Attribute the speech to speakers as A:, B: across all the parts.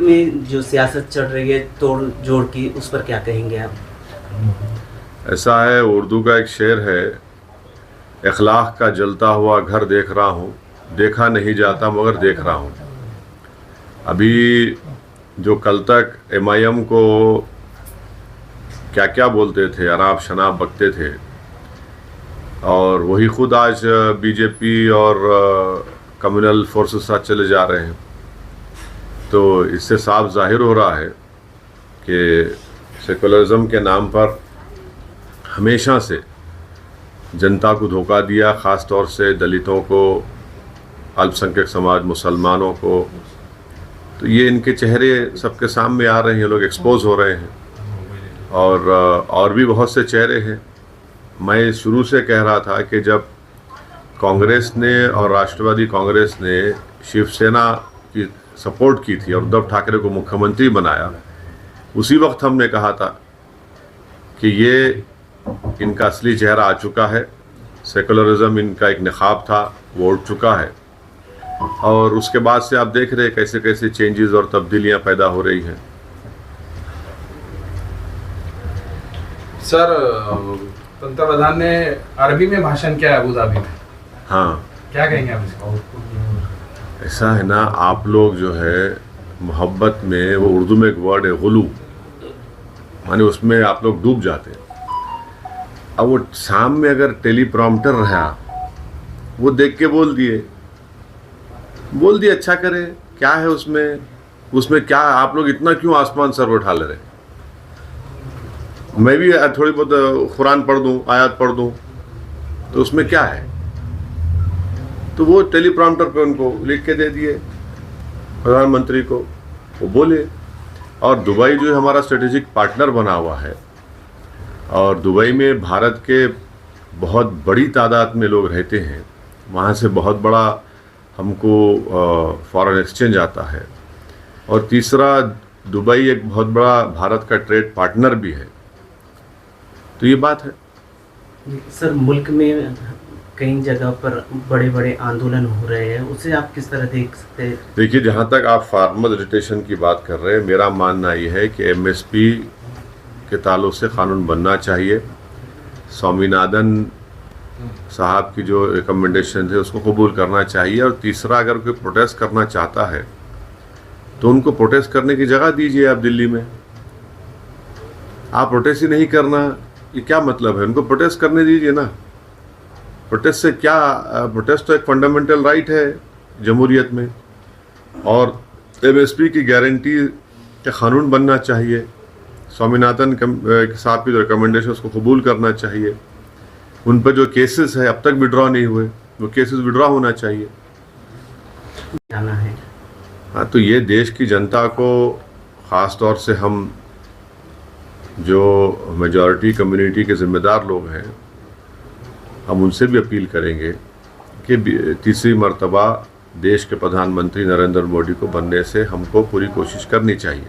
A: में जो सियासत चल रही है तोड़ जोड़ की, उस पर क्या कहेंगे आप?
B: ऐसा है, उर्दू का एक शेर है, इखलाक का जलता हुआ घर देख रहा हूँ, देखा नहीं जाता मगर देख रहा हूँ। अभी जो कल तक MIM को क्या क्या बोलते थे, अनाप शनाप बकते थे, और वही खुद आज BJP और कम्युनल फोर्सेस साथ चले जा रहे हैं। तो इससे साफ जाहिर हो रहा है कि सेकुलरिज्म के नाम पर हमेशा से जनता को धोखा दिया, ख़ास तौर से दलितों को, अल्पसंख्यक समाज, मुसलमानों को। तो ये इनके चेहरे सबके सामने आ रहे हैं, लोग एक्सपोज हो रहे हैं, और भी बहुत से चेहरे हैं। मैं शुरू से कह रहा था कि जब कांग्रेस ने और राष्ट्रवादी कांग्रेस ने शिवसेना की सपोर्ट की थी और उद्धव ठाकरे को मुख्यमंत्री बनाया, उसी वक्त हमने कहा था कि ये इनका असली चेहरा आ चुका है, सेकुलरिज्म इनका एक निखाब था, वो उठ चुका है। और उसके बाद से आप देख रहे हैं कैसे कैसे चेंजेस और तब्दीलियां पैदा हो रही हैं।
C: सर, पंतप्रधान ने अरबी में भाषण किया है अबू धाबी में।
B: हाँ,
C: क्या कहेंगे आप इसको?
B: ऐसा है ना, आप लोग जो है मोहब्बत में, वो उर्दू में एक वर्ड है गुलू, माने उसमें आप लोग डूब जाते हैं। अब वो सामने अगर टेलीप्रॉम्प्टर रहा, वो देख के बोल दिए, अच्छा करे, क्या है उसमें क्या आप लोग इतना क्यों आसमान सर उठा ले रहे? मैं भी थोड़ी बहुत कुरान पढ़ दूं, आयत पढ़ दूं, तो उसमें क्या है? तो वो टेलीप्रॉम्प्टर पे उनको लिख के दे दिए प्रधानमंत्री को, वो बोले। और दुबई जो हमारा स्ट्रेटेजिक पार्टनर बना हुआ है, और दुबई में भारत के बहुत बड़ी तादाद में लोग रहते हैं, वहाँ से बहुत बड़ा हमको फॉरेन एक्सचेंज आता है। और तीसरा, दुबई एक बहुत बड़ा भारत का ट्रेड पार्टनर भी है। तो ये बात है।
A: सर, मुल्क में कई जगह पर बड़े बड़े आंदोलन हो रहे हैं, उसे आप किस तरह देख सकते हैं?
B: देखिए, जहाँ तक आप फार्मर एजिटेशन की बात कर रहे हैं, मेरा मानना ये है कि MSP के ताल्लुक से कानून बनना चाहिए। स्वामीनाथन साहब की जो रिकमेंडेशन थे उसको कबूल करना चाहिए। और तीसरा, अगर कोई प्रोटेस्ट करना चाहता है तो उनको प्रोटेस्ट करने की जगह दीजिए। आप दिल्ली में आप प्रोटेस्ट ही नहीं करना, ये क्या मतलब है? उनको प्रोटेस्ट करने दीजिए ना। प्रोटेस्ट से क्या, प्रोटेस्ट तो एक फंडामेंटल राइट है जमहूरियत में। और MSP की गारंटी का कानून बनना चाहिए। स्वामीनाथन साहब की जो रिकमेंडेशन उसको कबूल करना चाहिए। उन पर जो केसेस है अब तक विड्रॉ नहीं हुए, वो केसेस विड्रॉ होना चाहिए।
A: जाना है।
B: हाँ, तो ये देश की जनता को, ख़ास तौर से हम जो मेजॉरिटी कम्युनिटी के ज़िम्मेदार लोग हैं, हम उनसे भी अपील करेंगे कि तीसरी मर्तबा देश के प्रधानमंत्री नरेंद्र मोदी को बनने से हमको पूरी कोशिश करनी चाहिए।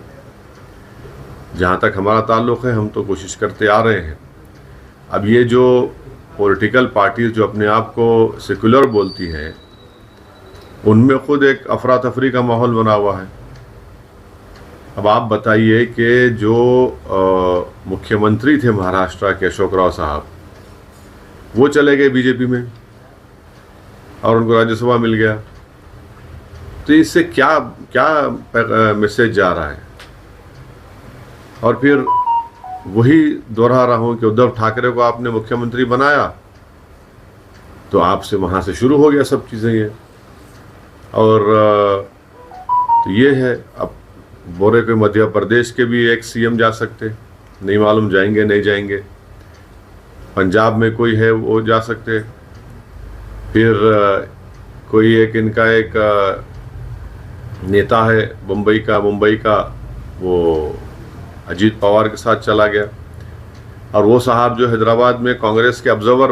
B: जहाँ तक हमारा ताल्लुक़ है, हम तो कोशिश करते आ रहे हैं। अब ये जो पॉलिटिकल पार्टीज जो अपने आप को सेकुलर बोलती हैं, उनमें खुद एक अफरा तफरी का माहौल बना हुआ है। अब आप बताइए कि जो मुख्यमंत्री थे महाराष्ट्र के अशोक राव साहब, वो चले गए BJP में और उनको राज्यसभा मिल गया। तो इससे क्या क्या मैसेज जा रहा है? और फिर वही दोहरा रहा हूँ कि उद्धव ठाकरे को आपने मुख्यमंत्री बनाया तो आपसे वहाँ से शुरू हो गया सब चीज़ें ये। और तो ये है, अब बोरे के मध्य प्रदेश के भी एक CM जा सकते, नहीं मालूम जाएंगे नहीं जाएंगे। पंजाब में कोई है वो जा सकते। फिर कोई एक इनका एक नेता है मुंबई का, वो अजीत पवार के साथ चला गया। और वो साहब जो हैदराबाद में कांग्रेस के ऑब्जर्वर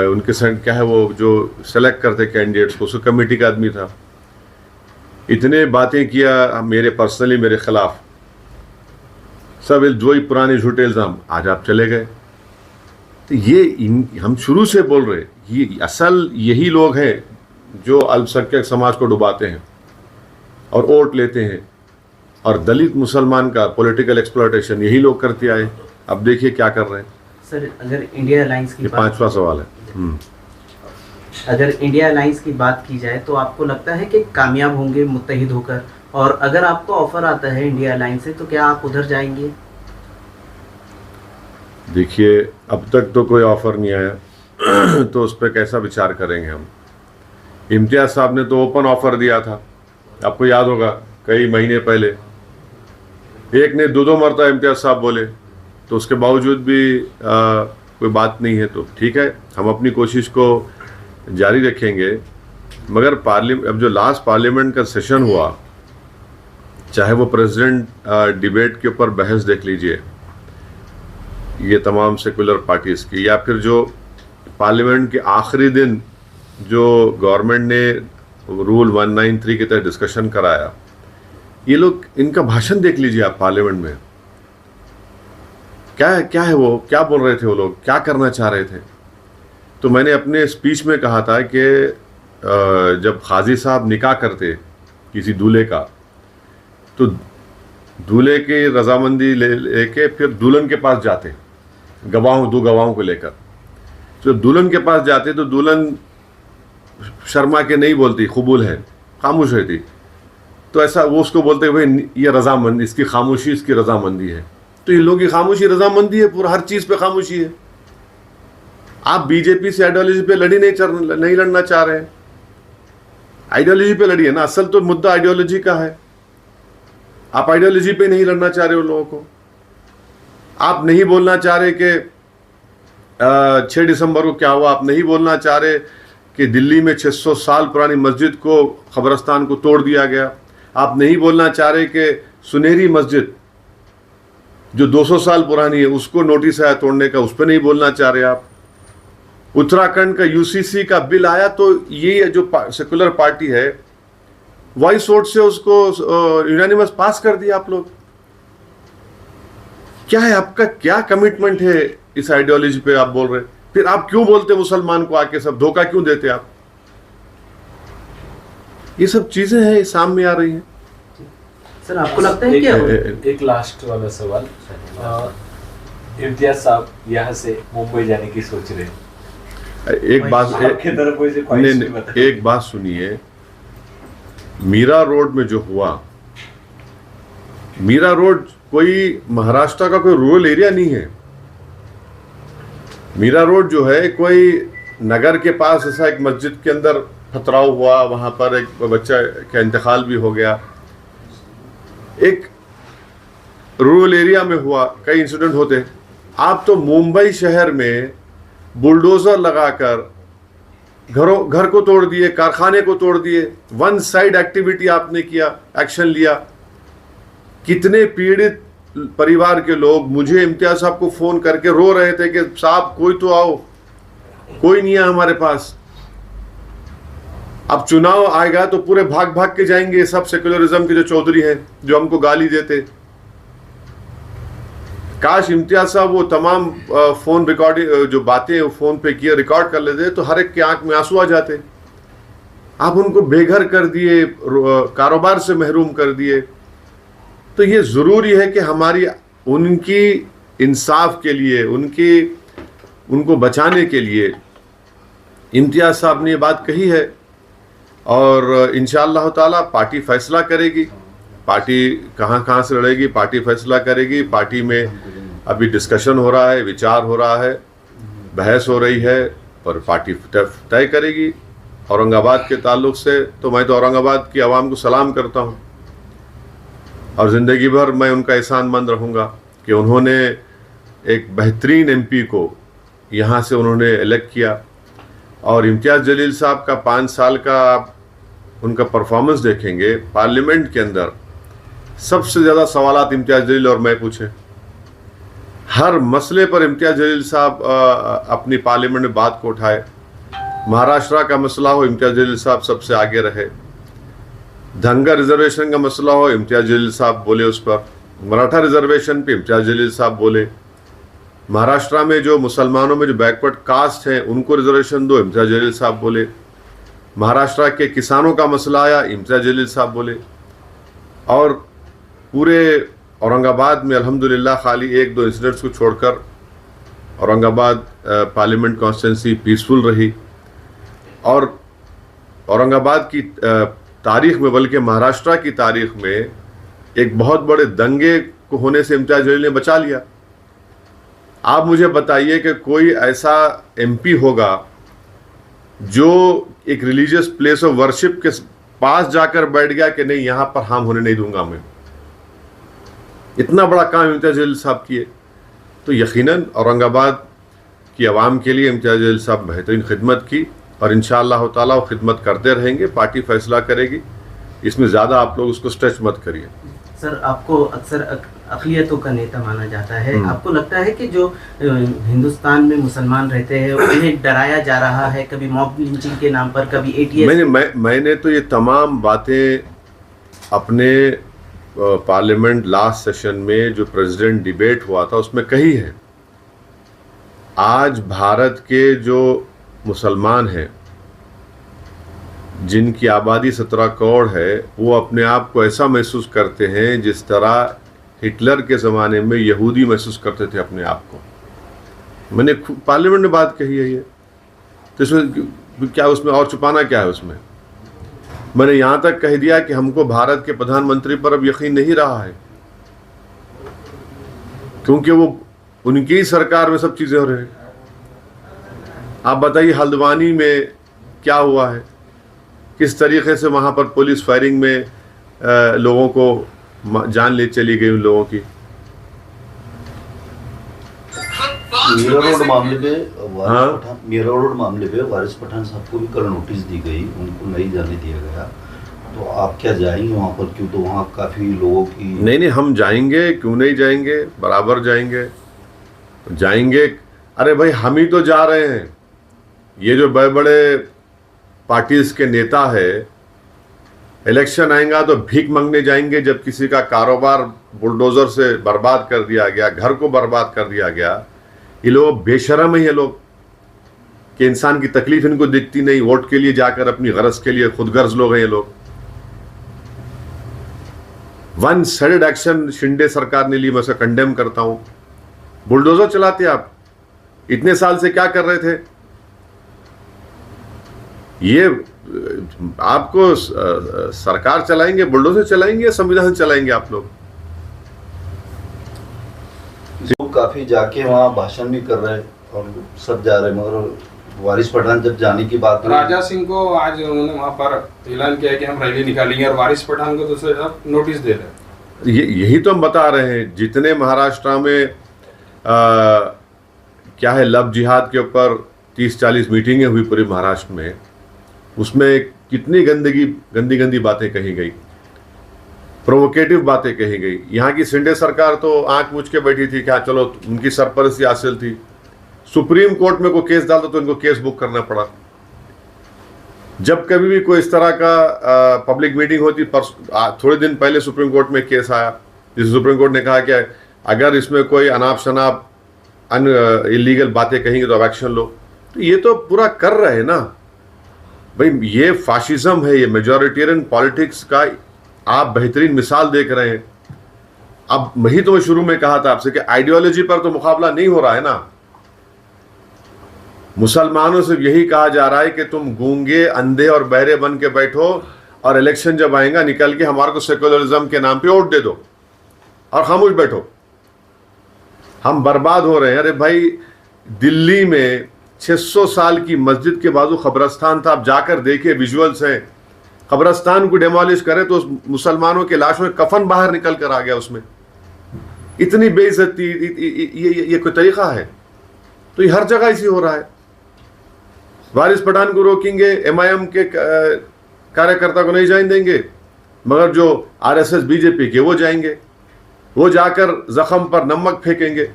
B: उनके संग क्या है, वो जो सेलेक्ट करते कैंडिडेट्स को, उसको कमेटी का आदमी था। इतने बातें किया मेरे पर्सनली मेरे खिलाफ, सब जो ही पुराने झूठे इल्ज़ाम, आज आप चले गए। तो ये हम शुरू से बोल रहे, ये असल यही लोग हैं जो अल्पसंख्यक समाज को डुबाते हैं और वोट लेते हैं। और दलित मुसलमान का पॉलिटिकल एक्सप्लॉयटेशन यही लोग करते आए। अब देखिए क्या कर रहे हैं।
A: सर अगर इंडिया अलायंस की
B: ये पांचवा सवाल है।
A: अगर इंडिया अलायंस की बात की जाए तो आपको लगता है कि कामयाब होंगे मुत्तहिद होकर, और अगर आपको ऑफर आता है इंडिया अलायंस से तो क्या आप उधर जाएंगे?
B: देखिए अब तक तो कोई ऑफर नहीं आया तो उस पर कैसा विचार करेंगे हम। इम्तियाज साहब ने तो ओपन ऑफर दिया था, आपको याद होगा कई महीने पहले। एक ने दो मरतबा इम्तियाज साहब बोले, तो उसके बावजूद भी कोई बात नहीं है। तो ठीक है, हम अपनी कोशिश को जारी रखेंगे। मगर अब जो लास्ट पार्लियामेंट का सेशन हुआ, चाहे वो प्रेसिडेंट डिबेट के ऊपर बहस देख लीजिए, ये तमाम सेकुलर पार्टीज़ की, या फिर जो पार्लियामेंट के आखिरी दिन जो गवर्नमेंट ने रूल 193 के तहत डिस्कशन कराया, ये लोग इनका भाषण देख लीजिए आप पार्लियामेंट में। क्या है वो, क्या बोल रहे थे वो लोग, क्या करना चाह रहे थे। तो मैंने अपने स्पीच में कहा था कि जब काजी साहब निकाह करते किसी दूल्हे का, तो दूल्हे की रजामंदी लेके फिर दुल्हन के पास जाते, दो गवाहों को लेकर। जब दुल्हन के पास जाते तो दुल्हन शर्मा के नहीं बोलती, कबूल है, खामोश रहती। तो ऐसा वो उसको बोलते भाई ये रजामंदी, इसकी खामोशी इसकी रजामंदी है। तो इन लोगों की खामोशी रजामंदी है, पूरा हर चीज़ पे खामोशी है। आप बीजेपी से आइडियोलॉजी पे नहीं लड़ना चाह रहे हैं, आइडियोलॉजी पे लड़िए ना। असल तो मुद्दा आइडियोलॉजी का है। आप आइडियोलॉजी पे नहीं लड़ना चाह रहे हो लोगों को। आप नहीं बोलना चाह रहे कि 6 दिसंबर को क्या हुआ। आप नहीं बोलना चाह रहे कि दिल्ली में 600 साल पुरानी मस्जिद को, कब्रस्तान को तोड़ दिया गया। आप नहीं बोलना चाह रहे कि सुनहरी मस्जिद जो 200 साल पुरानी है उसको नोटिस आया तोड़ने का, उस पर नहीं बोलना चाह रहे आप। उत्तराखंड का यूसीसी का बिल आया तो ये जो सेकुलर पार्टी है वॉइस वोट से उसको यूनानिमस पास कर दिया आप लोग। क्या है आपका, क्या कमिटमेंट है इस आइडियोलॉजी पे आप बोल रहे? फिर आप क्यों बोलते मुसलमान को आके सब धोखा क्यों देते आप? ये सब चीजें हैं सामने आ रही हैं।
A: सर आपको लगता है क्या
D: एक लास्ट वाला सवाल, इम्तियाज साहब यहाँ से मुंबई जाने की सोच रहे हैं।
B: एक बात सुनिए, मीरा रोड में जो हुआ, मीरा रोड कोई महाराष्ट्र का कोई रूरल एरिया नहीं है। मीरा रोड जो है कोई नगर के पास ऐसा एक मस्जिद के अंदर पथराव हुआ, वहां पर एक बच्चा का इंतकाल भी हो गया। एक रूरल एरिया में हुआ, कई इंसिडेंट होते। आप तो मुंबई शहर में बुलडोजर लगाकर घर को तोड़ दिए, कारखाने को तोड़ दिए। वन साइड एक्टिविटी आपने किया, एक्शन लिया। कितने पीड़ित परिवार के लोग मुझे इम्तियाज साहब को फोन करके रो रहे थे कि साहब कोई तो आओ, कोई नहीं है हमारे पास। अब चुनाव आएगा तो पूरे भाग भाग के जाएंगे सब सेक्युलरिज्म के जो चौधरी हैं जो हमको गाली देते। काश इम्तियाज साहब वो तमाम फोन रिकॉर्डिंग जो बातें फोन पे किए रिकॉर्ड कर लेते तो हर एक के आंख में आंसू आ जाते। आप उनको बेघर कर दिए, कारोबार से महरूम कर दिए। तो ये ज़रूरी है कि हमारी उनकी इंसाफ के लिए, उनको बचाने के लिए इम्तियाज साहब ने ये बात कही है। और इंशाअल्लाह ताला पार्टी फैसला करेगी, पार्टी कहाँ से लड़ेगी, पार्टी फैसला करेगी। पार्टी में अभी डिस्कशन हो रहा है, विचार हो रहा है, बहस हो रही है, और पार्टी तय करेगी। औरंगाबाद के ताल्लुक से तो मैं तो औरंगाबाद की आवाम को सलाम करता हूँ और ज़िंदगी भर मैं उनका एहसानमंद रहूँगा कि उन्होंने एक बेहतरीन एमपी को यहाँ से उन्होंने इलेक्ट किया। और इम्तियाज़ जलील साहब का 5 साल का आप उनका परफॉर्मेंस देखेंगे पार्लियामेंट के अंदर, सबसे ज़्यादा सवालात इम्तियाज़ जलील और मैं पूछे। हर मसले पर इम्तियाज़ जलील साहब अपनी पार्लियामेंट में बात को उठाए। महाराष्ट्र का मसला हो, इम्तियाज़ जलील साहब सबसे आगे रहे। धनगर रिजर्वेशन का मसला हो, इम्तियाज़ जलील साहब बोले उस पर। मराठा रिजर्वेशन पे इम्तियाज़ जलील साहब बोले। महाराष्ट्र में जो मुसलमानों में जो बैकवर्ड कास्ट हैं उनको रिजर्वेशन दो, इम्तियाज़ जलील साहब बोले। महाराष्ट्र के किसानों का मसला आया, इम्तियाज़ जलील साहब बोले। और पूरे औरंगाबाद में अल्हम्दुलिल्लाह खाली 1-2 इंसिडेंट्स को छोड़कर औरंगाबाद पार्लियामेंट कॉन्स्टिट्यूंसी पीसफुल रही। और औरंगाबाद की तारीख में, बल्कि महाराष्ट्र की तारीख में एक बहुत बड़े दंगे को होने से इम्तियाज जलील ने बचा लिया। आप मुझे बताइए कि कोई ऐसा एमपी होगा जो एक रिलीजियस प्लेस ऑफ वर्शिप के पास जाकर बैठ गया कि नहीं, यहां पर हार्म होने नहीं दूंगा मैं। इतना बड़ा काम इम्तियाज जलील साहब किए, तो यकीनन औरंगाबाद की आवाम के लिए इम्तियाज जलील साहब बेहतरीन खिदमत की और इंशाअल्लाह ताला वो खिदमत करते रहेंगे। पार्टी फैसला करेगी, इसमें ज़्यादा आप लोग उसको स्ट्रेच मत करिए।
A: सर, आपको अक्सर अक़लियतों का नेता माना जाता है, आपको लगता है कि जो हिंदुस्तान में मुसलमान रहते हैं उन्हें डराया जा रहा है, कभी मॉब लिंचिंग के नाम पर, कभी एटीएस?
B: मैंने तो ये तमाम बातें अपने पार्लियामेंट लास्ट सेशन में जो प्रेसिडेंट डिबेट हुआ था उसमें कही है। आज भारत के जो मुसलमान हैं जिनकी आबादी 17 करोड़ है, वो अपने आप को ऐसा महसूस करते हैं जिस तरह हिटलर के ज़माने में यहूदी महसूस करते थे अपने आप को। मैंने पार्लियामेंट में बात कही है ये, तो इसमें क्या, उसमें और छुपाना क्या है उसमें? मैंने यहाँ तक कह दिया कि हमको भारत के प्रधानमंत्री पर अब यकीन नहीं रहा है, क्योंकि वो उनकी ही सरकार में सब चीज़ें हो रही हैं। आप बताइए हल्द्वानी में क्या हुआ है, किस तरीके से वहाँ पर पुलिस फायरिंग में लोगों को जान ले चली गई उन लोगों की।
E: मीरा रोड मामले पे
B: हाँ?
E: रोड मामले पे वारिस पठान साहब को भी कल नोटिस दी गई, उनको नहीं जाने दिया गया, तो आप क्या जाएंगे वहाँ पर? क्यों, तो वहाँ काफ़ी लोगों की।
B: नहीं, हम जाएंगे, क्यों नहीं जाएंगे, बराबर जाएंगे, जाएंगे। अरे भाई, हम ही तो जा रहे हैं। ये जो बड़े बड़े पार्टीज के नेता है, इलेक्शन आएगा तो भीख मांगने जाएंगे, जब किसी का कारोबार बुलडोजर से बर्बाद कर दिया गया, घर को बर्बाद कर दिया गया। ये लोग बेशरम है, ये लोग कि इंसान की तकलीफ इनको दिखती नहीं, वोट के लिए जाकर अपनी गरज के लिए खुदगर्ज लोग हैं ये लोग। वन साइडेड एक्शन शिंदे सरकार ने ली, मैं उसे कंडेम करता हूं। बुलडोजर चलाते आप, इतने साल से क्या कर रहे थे? ये आपको सरकार चलाएंगे, बुलडोजर चलाएंगे, संविधान चलाएंगे आप लोग?
E: काफी जाके वहाँ भाषण भी कर रहे हैं और सब जा रहे हैं, मगर वारिस पठान जब जाने की बात,
C: राजा सिंह को आज उन्होंने वहाँ पर ऐलान किया कि हम रैली निकालेंगे, और वारिस पठान को दूसरे तरफ नोटिस दे रहे हैं।
B: यही तो हम बता रहे हैं। जितने महाराष्ट्र में क्या है, लव जिहाद के ऊपर 30-40 मीटिंगें हुई पूरे महाराष्ट्र में, उसमें कितनी गंदी बातें कही गई, प्रोवोकेटिव बातें कही गई। यहाँ की शिंदे सरकार तो आंख मूछ के बैठी थी, क्या चलो उनकी सरपरस्ती हासिल थी। सुप्रीम कोर्ट में कोई केस डालता तो इनको केस बुक करना पड़ा। जब कभी भी कोई इस तरह का पब्लिक मीटिंग होती, थोड़े दिन पहले सुप्रीम कोर्ट में केस आया जिस सुप्रीम कोर्ट ने कहा कि अगर इसमें कोई अनाप शनाप इलीगल बातें कहेंगे तो अब एक्शन लो। तो ये तो पूरा कर रहे हैं ना भाई, ये फाशिज्म है, ये मेजॉरिटेरियन पॉलिटिक्स का आप बेहतरीन मिसाल देख रहे हैं। अब वही तो मैं शुरू में कहा था आपसे कि आइडियोलॉजी पर तो मुकाबला नहीं हो रहा है ना। मुसलमानों से यही कहा जा रहा है कि तुम गूंगे, अंधे और बहरे बन के बैठो और इलेक्शन जब आएगा निकल के हमारे को सेकुलरिज्म के नाम पे वोट दे दो और खामोश बैठो। हम बर्बाद हो रहे हैं। अरे भाई, दिल्ली में 600 साल की मस्जिद के बाजू कब्रस्तान था, आप जाकर देखिए, विजुअल्स हैं। कब्रस्तान को डेमोलिश करे तो उस मुसलमानों के लाशों में कफन बाहर निकल कर आ गया उसमें। इतनी बेइज्जती, ये कोई तरीका है? तो ये हर जगह इसी हो रहा है। वारिस पठान को रोकेंगे, एमआईएम के कार्यकर्ता को नहीं जाने देंगे, मगर जो आरएसएस बीजेपी के वो जाएंगे, वो जाकर जख्म पर नमक फेंकेंगे।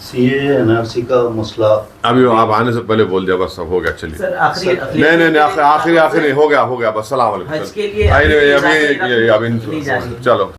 E: सीए एनआरसी का मसला
B: अभी आप आने से पहले बोल दिया, बस सब हो गया। चलिए
A: सर, आखिरी
B: नहीं, आखिरी हो गया बस। सलाम वालेकुम।
A: हज के लिए
B: अभी चलो।